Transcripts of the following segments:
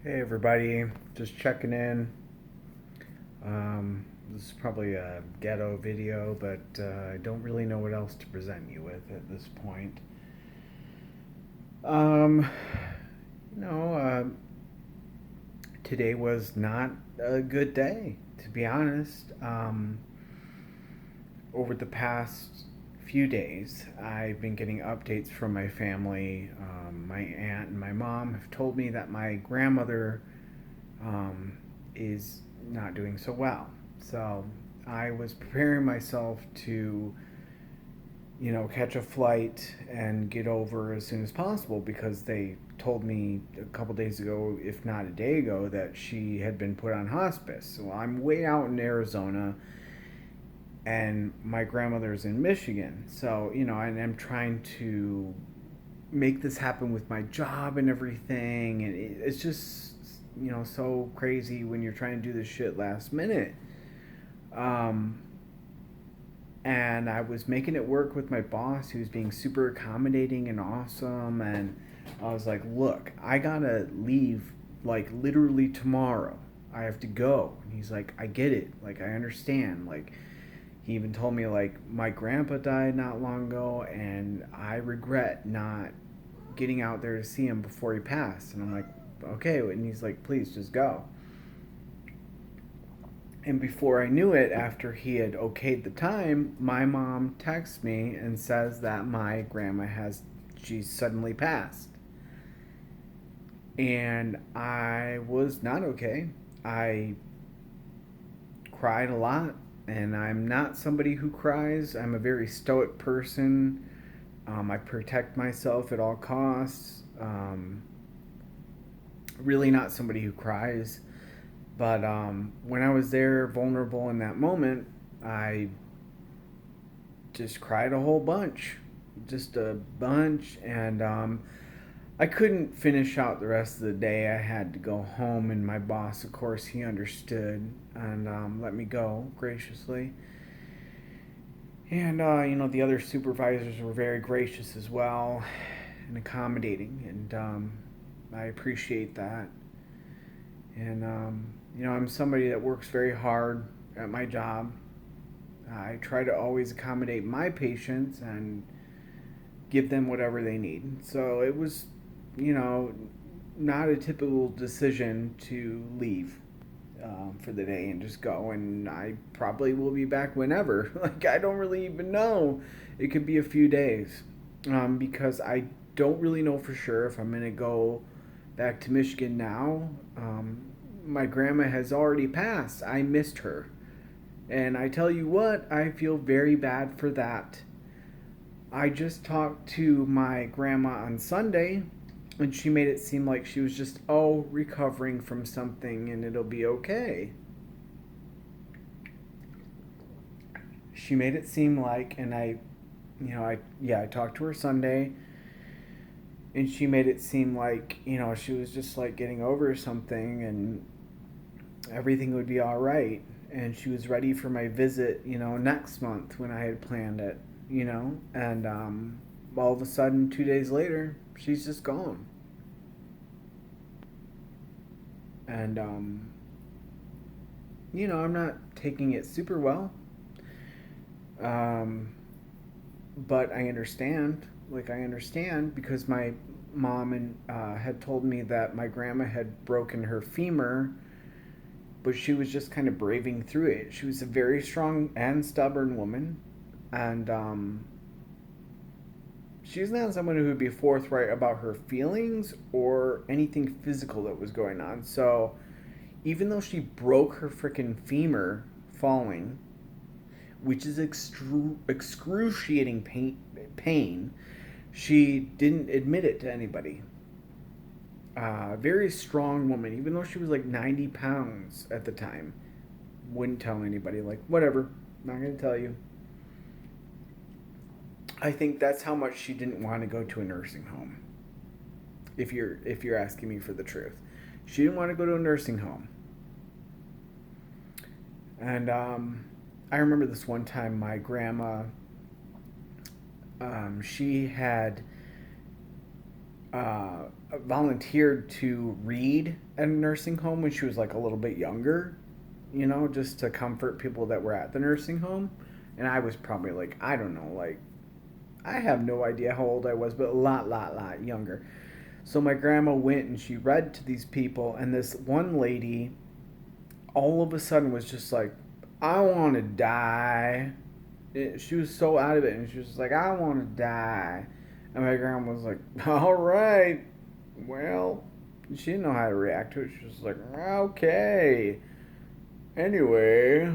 Hey everybody, just checking in. This is probably a ghetto video, but I don't really know what else to present you with at this point. Um, you know, Today was not a good day, to be honest. Over the past few days, I've been getting updates from my family. My aunt and my mom have told me that my grandmother um, is not doing so well. So I was preparing myself to, catch a flight and get over as soon as possible because they told me a couple days ago, if not a day ago, that she had been put on hospice. So I'm way out in Arizona and my grandmother's in Michigan. So, and I'm trying to make this happen with my job and everything. And it's just, so crazy when you're trying to do this shit last minute. Um, and I was making it work with my boss, who's being super accommodating and awesome. And I was like, look, I gotta leave like literally tomorrow. I have to go. And he's like, I get it. Like, I understand. Like, he even told me, like, my grandpa died not long ago, and I regret not getting out there to see him before he passed. And I'm like, okay. And he's like, please just go. And before I knew it, after he had okayed the time, my mom texts me and says that my grandma she's suddenly passed. And I was not okay. I cried a lot, and I'm not somebody who cries. I'm a very stoic person. I protect myself at all costs. Really not somebody who cries. But when I was there, vulnerable in that moment, I just cried a whole bunch, just a bunch, and I couldn't finish out the rest of the day. I had to go home, and my boss, of course, he understood and let me go graciously. And the other supervisors were very gracious as well and accommodating, and I appreciate that. And I'm somebody that works very hard at my job. I try to always accommodate my patients and give them whatever they need. So it was, you know, not a typical decision to leave for the day and just go. And I probably will be back whenever. Like, I don't really even know. It could be a few days because I don't really know for sure if I'm going to go back to Michigan now. My grandma has already passed. I missed her. And I tell you what, I feel very bad for that. I just talked to my grandma on Sunday, and she made it seem like she was just, recovering from something and it'll be okay. She made it seem like, and I talked to her Sunday, and she made it seem like, she was just like getting over something and everything would be all right. And she was ready for my visit, next month when I had planned it, and all of a sudden, 2 days later, she's just gone. And, I'm not taking it super well. Um, but I understand. Like, I understand because my mom had told me that my grandma had broken her femur, but she was just kind of braving through it. She was a very strong and stubborn woman, and she's not someone who would be forthright about her feelings or anything physical that was going on. So even though she broke her freaking femur falling, which is excruciating pain, she didn't admit it to anybody. Very strong woman, even though she was like 90 pounds at the time. Wouldn't tell anybody, like, whatever, not gonna tell you. I think that's how much she didn't want to go to a nursing home. If you're asking me for the truth, she didn't want to go to a nursing home. And I remember this one time, my grandma, she had volunteered to read at a nursing home when she was like a little bit younger, just to comfort people that were at the nursing home. And I was probably like, I don't know, like, I have no idea how old I was, but a lot younger. So my grandma went and she read to these people, and this one lady all of a sudden was just like, I want to die. She was so out of it, and she was just like, I want to die. And my grandma was like, all right, well, she didn't know how to react to it. She was like, okay, anyway.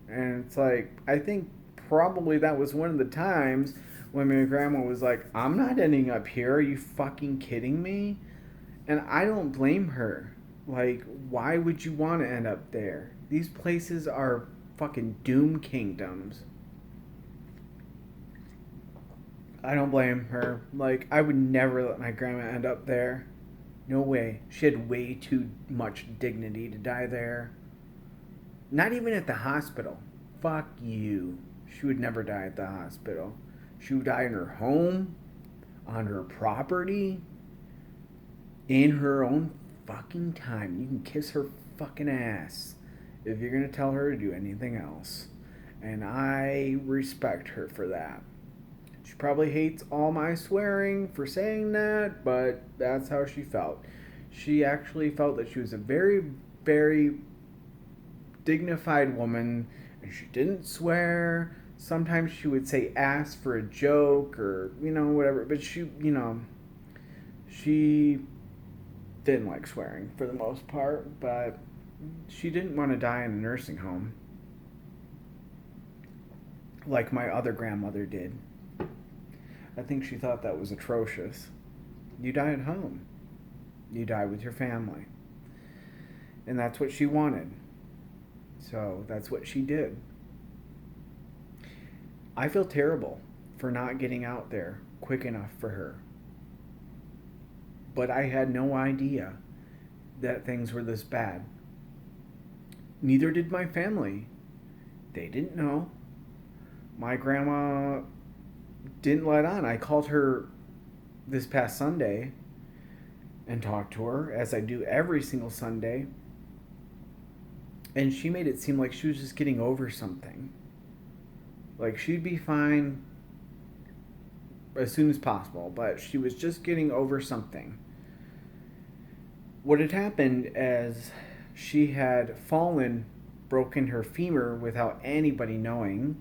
And it's like, I think probably that was one of the times when my grandma was like, I'm not ending up here. Are you fucking kidding me? And I don't blame her. Like, why would you want to end up there? These places are fucking doom kingdoms. I don't blame her. Like, I would never let my grandma end up there. No way. She had way too much dignity to die there. Not even at the hospital. Fuck you. She would never die at the hospital. She would die in her home, on her property, in her own fucking time. You can kiss her fucking ass if you're gonna tell her to do anything else. And I respect her for that. She probably hates all my swearing for saying that, but that's how she felt. She actually felt that she was a very, very dignified woman, and she didn't swear. Sometimes she would say ass for a joke or, whatever, but she didn't like swearing for the most part, but she didn't want to die in a nursing home like my other grandmother did. I think she thought that was atrocious. You die at home. You die with your family. And that's what she wanted. So that's what she did. I feel terrible for not getting out there quick enough for her. But I had no idea that things were this bad. Neither did my family. They didn't know. My grandma didn't let on. I called her this past Sunday and talked to her, as I do every single Sunday. And she made it seem like she was just getting over something. Like, she'd be fine as soon as possible, but she was just getting over something. What had happened is she had fallen, broken her femur without anybody knowing.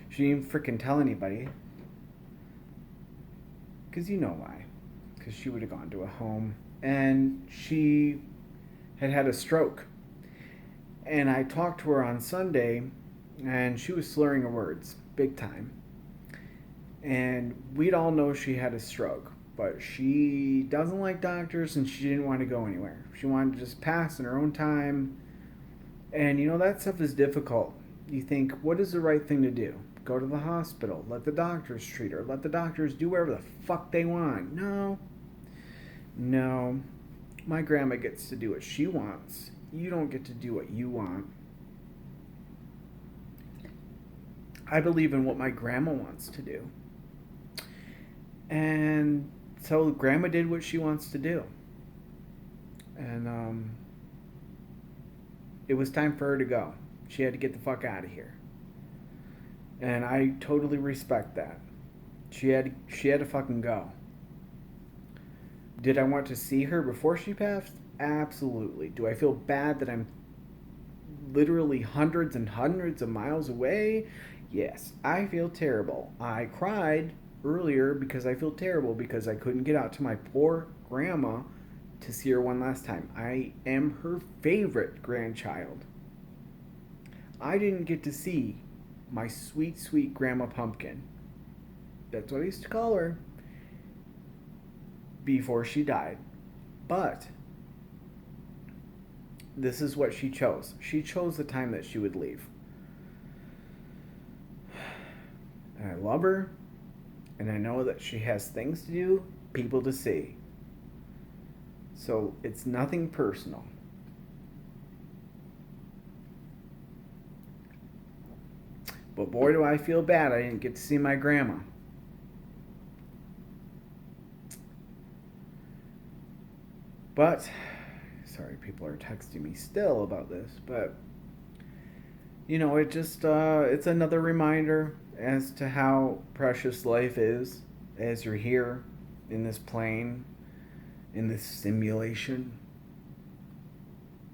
She didn't freaking tell anybody. Because you know why. Because she would have gone to a home. And she had a stroke. And I talked to her on Sunday, and she was slurring her words, big time. And we'd all know she had a stroke, but she doesn't like doctors, and she didn't want to go anywhere. She wanted to just pass in her own time. And that stuff is difficult. You think, what is the right thing to do? Go to the hospital, let the doctors treat her, let the doctors do whatever the fuck they want. No. My grandma gets to do what she wants. You don't get to do what you want. I believe in what my grandma wants to do. And so grandma did what she wants to do. And it was time for her to go. She had to get the fuck out of here. And I totally respect that. She had to fucking go. Did I want to see her before she passed? Absolutely. Do I feel bad that I'm literally hundreds and hundreds of miles away? Yes, I feel terrible. I cried earlier because I feel terrible because I couldn't get out to my poor grandma to see her one last time. I am her favorite grandchild. I didn't get to see my sweet, sweet Grandma Pumpkin. That's what I used to call her before she died. But this is what she chose. She chose the time that she would leave. And I love her, and I know that she has things to do, people to see. So it's nothing personal. But boy, do I feel bad I didn't get to see my grandma. But, sorry, people are texting me still about this, but it just it's another reminder as to how precious life is as you're here in this plane, in this simulation.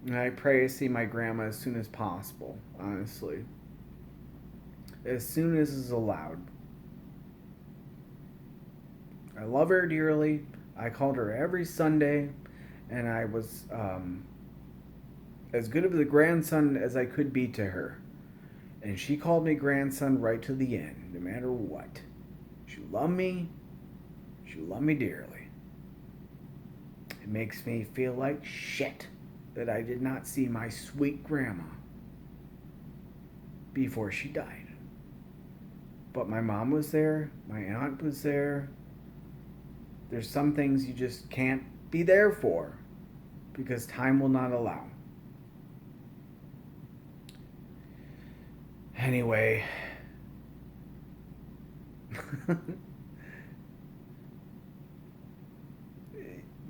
And I pray I see my grandma as soon as possible, honestly. As soon as is allowed. I love her dearly. I called her every Sunday, and I was as good of a grandson as I could be to her. And she called me grandson right to the end, no matter what. She loved me. She loved me dearly. It makes me feel like shit that I did not see my sweet grandma before she died. But my mom was there. My aunt was there. There's some things you just can't be there for because time will not allow. Anyway,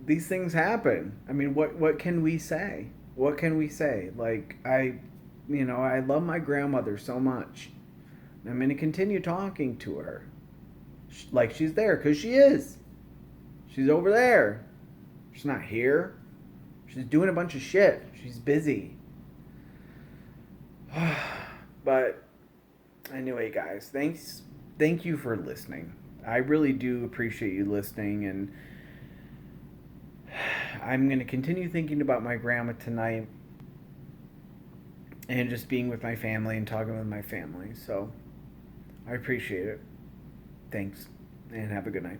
these things happen. I mean, what can we say? What can we say? Like I love my grandmother so much. I'm going to continue talking to her. Like she's there cuz she is. She's over there. She's not here. She's doing a bunch of shit. She's busy. But anyway, guys, thank you for listening. I really do appreciate you listening, and I'm going to continue thinking about my grandma tonight and just being with my family and talking with my family. So I appreciate it. Thanks, and have a good night.